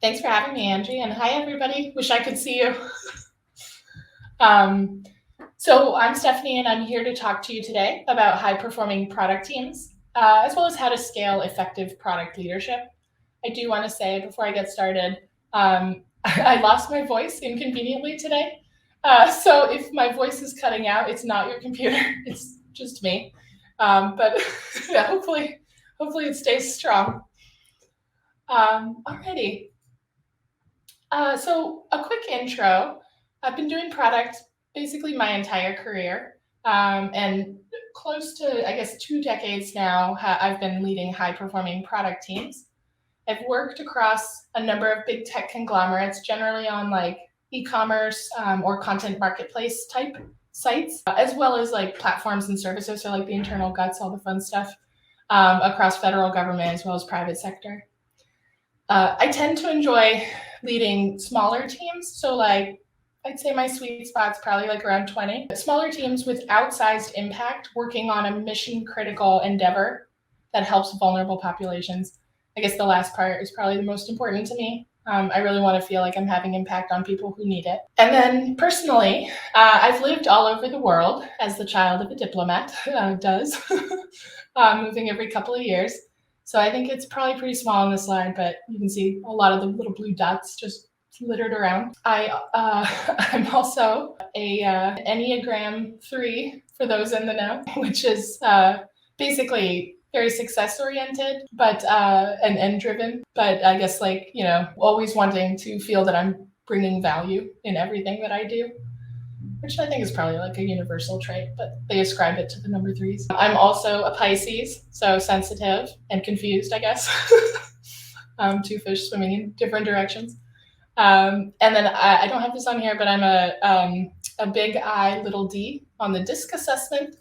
Thanks for having me, Angie, and hi, everybody. Wish I could see you. Um, so I'm Stephanie, and I'm here to talk to you today about high-performing product teams, as well as how to scale effective product leadership. I do want to say before I get started, I lost my voice inconveniently today. So if my voice is cutting out, it's not your computer, it's just me. But yeah, hopefully it stays strong. Alrighty. So a quick intro. I've been doing product basically my entire career, and close to, I guess, 2 decades now, I've been leading high-performing product teams. I've worked across a number of big tech conglomerates, generally on like e-commerce or content marketplace type sites, as well as like platforms and services, so like the internal guts, all the fun stuff, across federal government as well as private sector. I tend to enjoy leading smaller teams. So like I'd say my sweet spot's probably like around 20. Smaller teams with outsized impact working on a mission critical endeavor that helps vulnerable populations. I guess the last part is probably the most important to me. I really want to feel like I'm having impact on people who need it. And then personally, I've lived all over the world as the child of a diplomat does, moving every couple of years. So I think it's probably pretty small on the slide, but you can see a lot of the little blue dots just littered around. I'm also a Enneagram 3 for those in the know, which is basically very success oriented, but and driven. But I guess like always wanting to feel that I'm bringing value in everything that I do, which I think is probably like a universal trait, but they ascribe it to the number threes. I'm also a Pisces, so sensitive and confused, I guess. Two fish swimming in different directions. And then I don't have this on here, but I'm a big I, little d on the DISC assessment,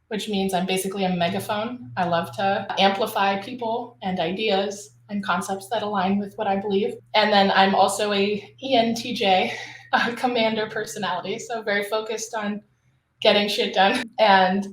which means I'm basically a megaphone. I love to amplify people and ideas and concepts that align with what I believe. And then I'm also a ENTJ, commander personality, so very focused on getting shit done. And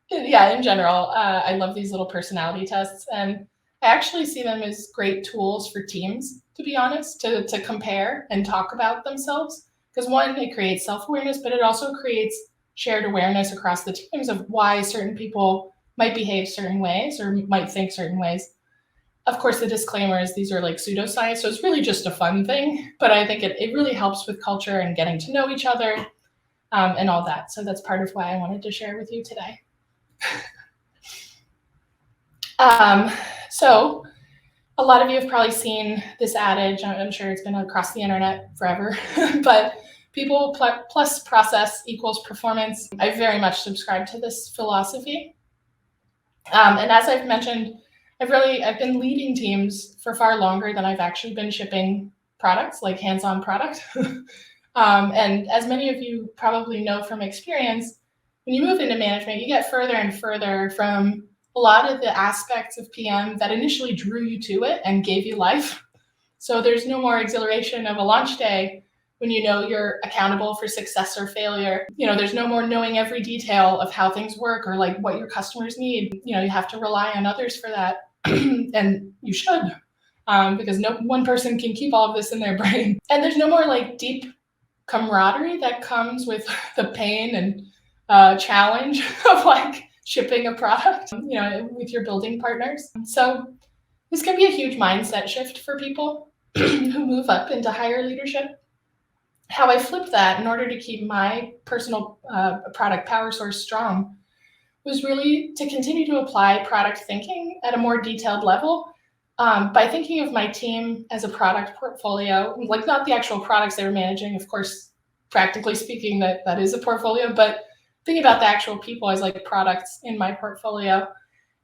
yeah, in general, I love these little personality tests, and I actually see them as great tools for teams, to be honest, to compare and talk about themselves. Because one, it creates self-awareness, but it also creates shared awareness across the teams of why certain people might behave certain ways or might think certain ways. Of course, the disclaimer is these are like pseudoscience, so it's really just a fun thing, but I think it really helps with culture and getting to know each other, and all that. So that's part of why I wanted to share with you today. So a lot of you have probably seen this adage. I'm sure it's been across the internet forever, but people plus process equals performance. I very much subscribe to this philosophy. And as I've mentioned, I've been leading teams for far longer than I've actually been shipping products, like hands-on product. And as many of you probably know from experience, when you move into management, you get further and further from a lot of the aspects of PM that initially drew you to it and gave you life. So there's no more exhilaration of a launch day when you know you're accountable for success or failure. There's no more knowing every detail of how things work or like what your customers need. You have to rely on others for that. And you should, because no one person can keep all of this in their brain. And there's no more like deep camaraderie that comes with the pain and challenge of like shipping a product, with your building partners. So this can be a huge mindset shift for people who move up into higher leadership. How I flipped that in order to keep my personal product power source strong was really to continue to apply product thinking at a more detailed level, by thinking of my team as a product portfolio, like not the actual products they were managing, of course, practically speaking, that is a portfolio, but thinking about the actual people as like products in my portfolio.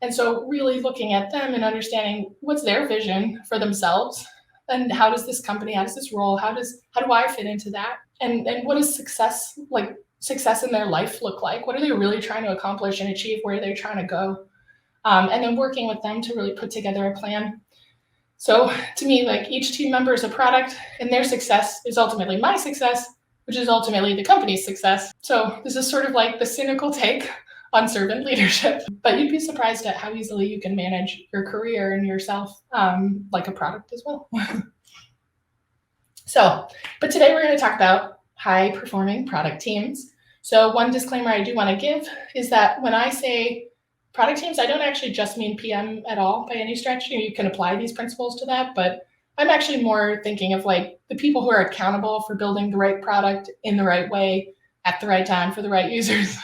And so really looking at them and understanding what's their vision for themselves, and how does this company, how does this role, how do I fit into that? And what does success in their life look like? What are they really trying to accomplish and achieve? Where are they trying to go? And then working with them to really put together a plan. So to me, like each team member is a product, and their success is ultimately my success, which is ultimately the company's success. So this is sort of like the cynical take on servant leadership. But you'd be surprised at how easily you can manage your career and yourself like a product as well. But today we're going to talk about high performing product teams. So one disclaimer I do want to give is that when I say product teams, I don't actually just mean PM at all by any stretch. You can apply these principles to that, but I'm actually more thinking of like the people who are accountable for building the right product in the right way at the right time for the right users.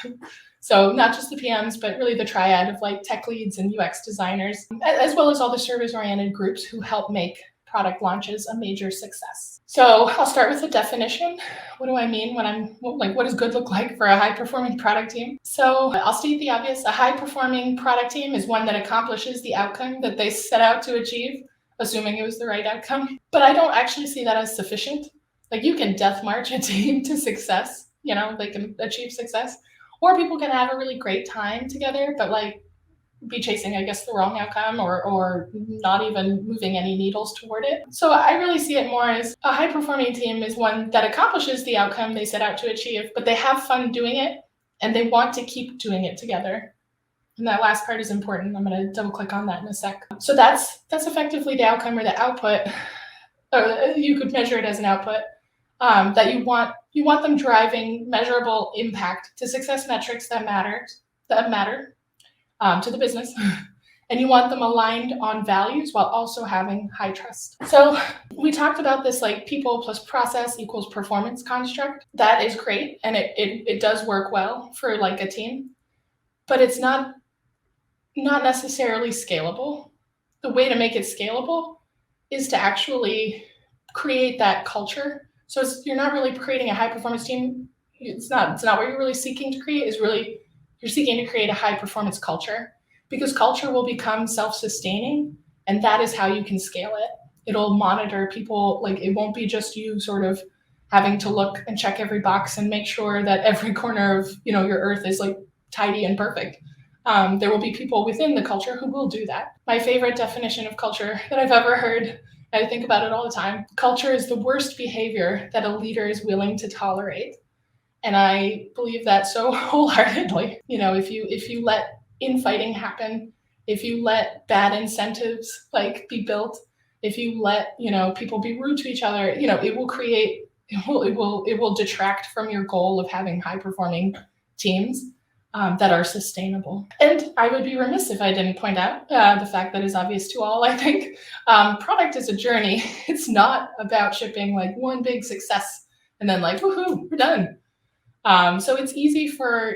So not just the PMs, but really the triad of like tech leads and UX designers, as well as all the service-oriented groups who help make product launches a major success. So I'll start with the definition. What do I mean when I'm like, what does good look like for a high-performing product team? So I'll state the obvious. A high-performing product team is one that accomplishes the outcome that they set out to achieve, assuming it was the right outcome. But I don't actually see that as sufficient. Like you can death march a team to success, they can achieve success, or people can have a really great time together, but like be chasing, I guess, the wrong outcome or not even moving any needles toward it. So I really see it more as a high performing team is one that accomplishes the outcome they set out to achieve, but they have fun doing it and they want to keep doing it together. And that last part is important. I'm going to double click on that in a sec. So that's effectively the outcome or the output, or you could measure it as an output that you want them driving measurable impact to success metrics that matter to the business, and you want them aligned on values while also having high trust. So we talked about this like people plus process equals performance construct. That is great, and it does work well for like a team, but it's not necessarily scalable. The way to make it scalable is to actually create that culture. So you're not really creating a high performance team. It's not what you're really seeking to create. Is really you're seeking to create a high performance culture, because culture will become self-sustaining, and that is how you can scale it. It'll monitor people. Like it won't be just you sort of having to look and check every box and make sure that every corner of your earth is like tidy and perfect. There will be people within the culture who will do that. My favorite definition of culture that I've ever heard, I think about it all the time. Culture is the worst behavior that a leader is willing to tolerate. And I believe that so wholeheartedly. If you let infighting happen, if you let bad incentives like be built, if you let people be rude to each other, it will detract from your goal of having high performing teams that are sustainable. And I would be remiss if I didn't point out the fact that is obvious to all. I think product is a journey. It's not about shipping like one big success and then like woohoo, we're done. So it's easy for,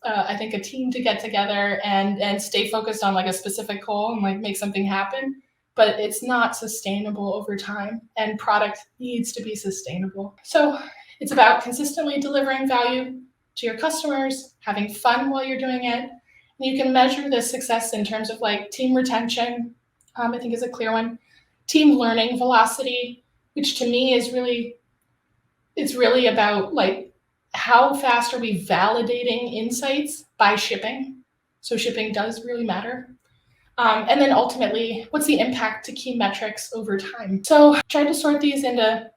I think a team to get together and stay focused on like a specific goal and like make something happen, but it's not sustainable over time, and product needs to be sustainable. So it's about consistently delivering value to your customers, having fun while you're doing it. And you can measure this success in terms of like team retention, I think is a clear one, team learning velocity, which to me is it's really about like, how fast are we validating insights by shipping? So shipping does really matter. And then ultimately, what's the impact to key metrics over time? So I tried to sort these into,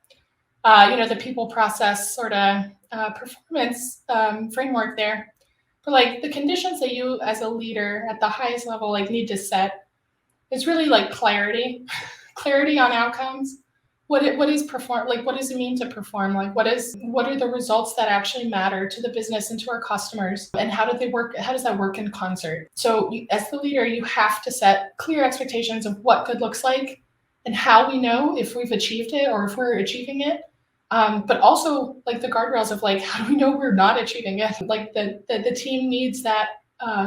the people process sort of performance framework there. But like the conditions that you as a leader at the highest level like need to set is really like clarity on outcomes. What does it mean to perform? Like what are the results that actually matter to the business and to our customers, and how do they work? How does that work in concert? So as the leader, you have to set clear expectations of what good looks like and how we know if we've achieved it or if we're achieving it. But also like the guardrails of like, how do we know we're not achieving it? Like the team needs that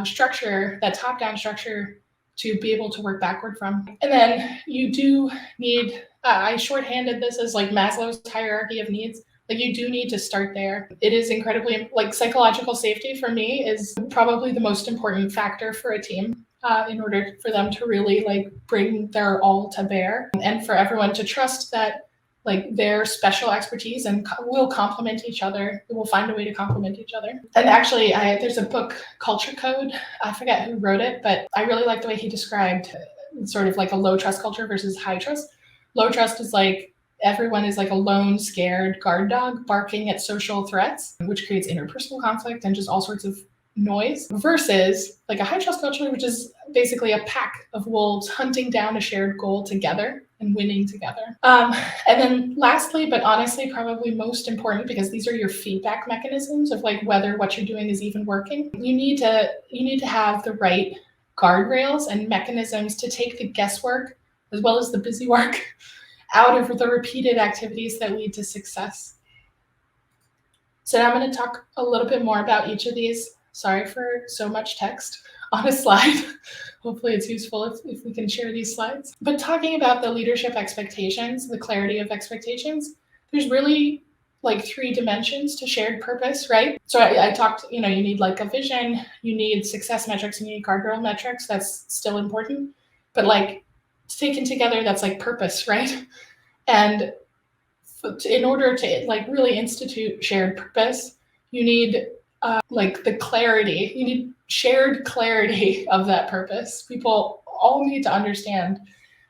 structure, that top-down structure to be able to work backward from. And then you do need, I shorthanded this as like Maslow's hierarchy of needs. Like you do need to start there. It is incredibly, like psychological safety for me is probably the most important factor for a team in order for them to really like bring their all to bear, and for everyone to trust that like their special expertise and will complement each other. We will find a way to complement each other. And actually, there's a book, Culture Code. I forget who wrote it, but I really like the way he described sort of like a low trust culture versus high trust. Low trust is like everyone is like a lone, scared guard dog barking at social threats, which creates interpersonal conflict and just all sorts of noise versus like a high trust culture, which is basically a pack of wolves hunting down a shared goal together and winning together. And then lastly, but honestly, probably most important, because these are your feedback mechanisms of like whether what you're doing is even working. You need to have the right guardrails and mechanisms to take the guesswork as well as the busy work out of the repeated activities that lead to success. So now I'm going to talk a little bit more about each of these. Sorry for so much text on a slide. Hopefully it's useful if we can share these slides. But talking about the leadership expectations, the clarity of expectations, there's really like 3 dimensions to shared purpose, right? So I talked, you need like a vision, you need success metrics, you need guardrail metrics. That's still important. But like taken together, that's like purpose, right? And in order to like really institute shared purpose, you need like the clarity. You need shared clarity of that purpose. People all need to understand.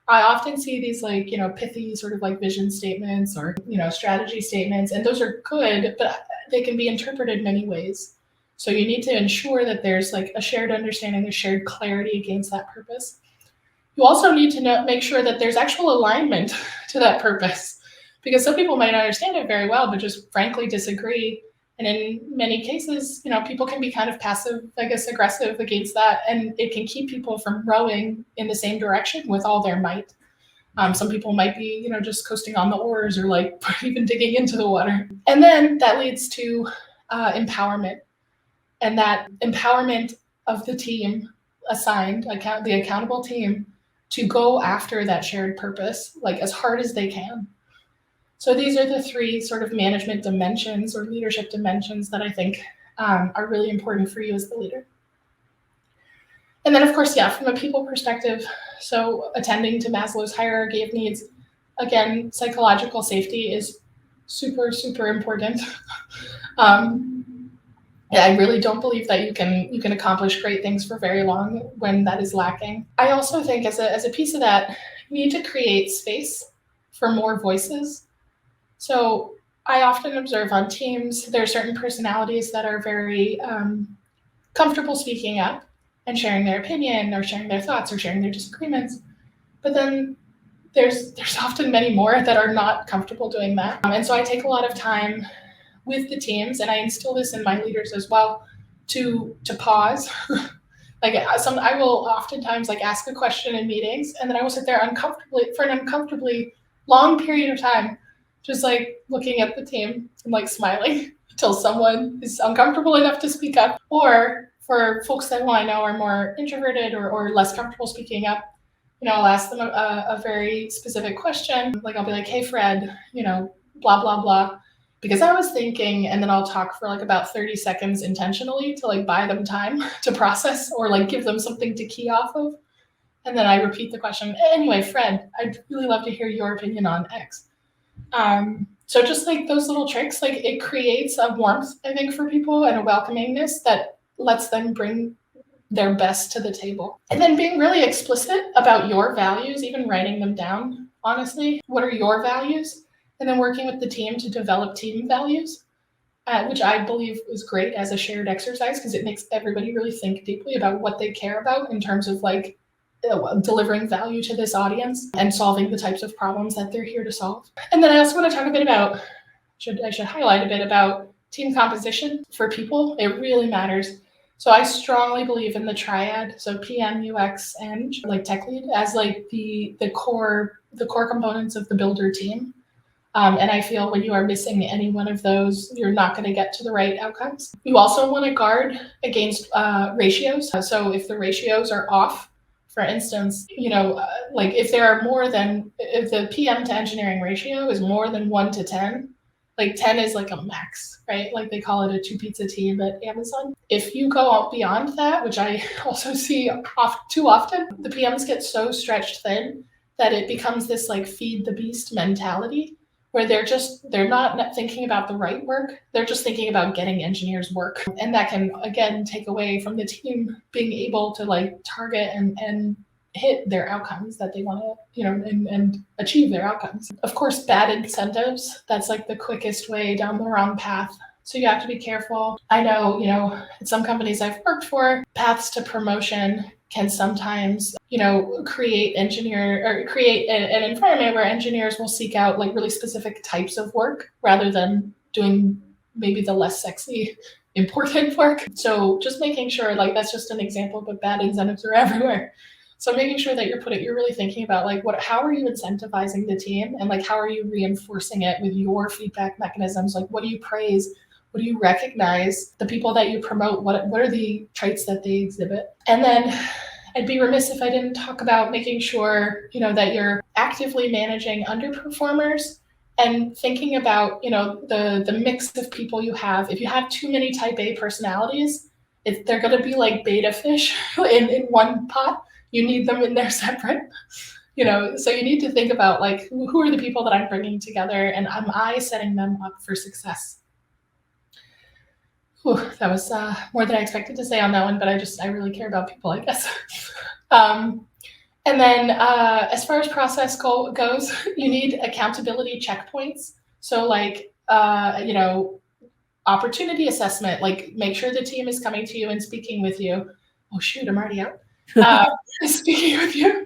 I often see these like, pithy sort of like vision statements or, strategy statements, and those are good, but they can be interpreted many ways. So you need to ensure that there's like a shared understanding, a shared clarity against that purpose. You also need to make sure that there's actual alignment to that purpose, because some people might understand it very well, but just frankly disagree. And in many cases, people can be kind of passive, aggressive against that, and it can keep people from rowing in the same direction with all their might. Some people might be, just coasting on the oars or like even digging into the water. And then that leads to empowerment, and that empowerment of the team assigned, the accountable team, to go after that shared purpose, like as hard as they can. So these are the 3 sort of management dimensions or leadership dimensions that I think are really important for you as the leader. And then of course, from a people perspective, so attending to Maslow's hierarchy of needs, again, psychological safety is super, super important. I really don't believe that you can accomplish great things for very long when that is lacking. I also think as a piece of that, you need to create space for more voices. So I often observe on teams, there are certain personalities that are very comfortable speaking up and sharing their opinion or sharing their thoughts or sharing their disagreements. But then there's often many more that are not comfortable doing that. And so I take a lot of time with the teams, and I instill this in my leaders as well, to pause. I will oftentimes like ask a question in meetings, and then I will sit there for an uncomfortably long period of time, just like looking at the team and like smiling until someone is uncomfortable enough to speak up. Or for folks that I know are more introverted or less comfortable speaking up, I'll ask them a very specific question. Like I'll be like, hey, Fred, blah, blah, blah. Because I was thinking, and then I'll talk for like about 30 seconds intentionally to like buy them time to process or like give them something to key off of. And then I repeat the question. Anyway, Fred, I'd really love to hear your opinion on X. So just like those little tricks, like it creates a warmth, I think, for people and a welcomingness that lets them bring their best to the table. And then being really explicit about your values, even writing them down, honestly. What are your values? And then working with the team to develop team values, which I believe is great as a shared exercise because it makes everybody really think deeply about what they care about in terms of like delivering value to this audience and solving the types of problems that they're here to solve. And then I also want to talk a bit about, I should highlight a bit about team composition for people. It really matters. So I strongly believe in the triad. So PM, UX, and like tech lead as like the core components of the builder team. And I feel when you are missing any one of those, you're not going to get to the right outcomes. You also want to guard against ratios. So if the ratios are off, for instance, like if the PM to engineering ratio is more than 1 to 10, like 10 is like a max, right? Like they call it a 2-pizza team at Amazon. If you go beyond that, which I also see too often, the PMs get so stretched thin that it becomes this like feed the beast mentality, where they're not thinking about the right work. They're just thinking about getting engineers work. And that can, again, take away from the team being able to like target and hit their outcomes that they want to, and achieve their outcomes. Of course, bad incentives, that's like the quickest way down the wrong path. So you have to be careful. I know, at some companies I've worked for, paths to promotion can sometimes, create an environment where engineers will seek out like really specific types of work rather than doing maybe the less sexy, important work. So just making sure, like that's just an example, but bad incentives are everywhere. So making sure that you're really thinking about like how are you incentivizing the team and like how are you reinforcing it with your feedback mechanisms? Like what do you praise? What do you recognize? The people that you promote, what are the traits that they exhibit? And then I'd be remiss if I didn't talk about making sure, that you're actively managing underperformers and thinking about, the mix of people you have. If you have too many type A personalities, they're going to be like beta fish in one pot. You need them in there separate. So you need to think about like who are the people that I'm bringing together and am I setting them up for success? Whew, that was more than I expected to say on that one, but I really care about people, I guess. And then as far as process goes, you need accountability checkpoints. So like, opportunity assessment, like make sure the team is coming to you and speaking with you. Oh shoot, I'm already out. Speaking with you.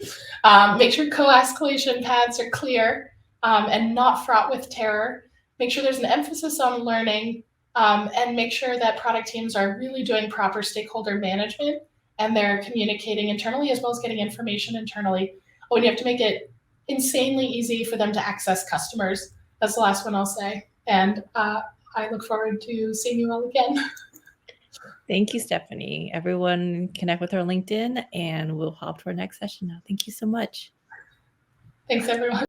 Make sure co-escalation paths are clear and not fraught with terror. Make sure there's an emphasis on learning and make sure that product teams are really doing proper stakeholder management and they're communicating internally as well as getting information internally. Oh, and you have to make it insanely easy for them to access customers. That's the last one I'll say. And I look forward to seeing you all again. Thank you, Stephanie. Everyone connect with her on LinkedIn and we'll hop to our next session now. Thank you so much. Thanks, everyone.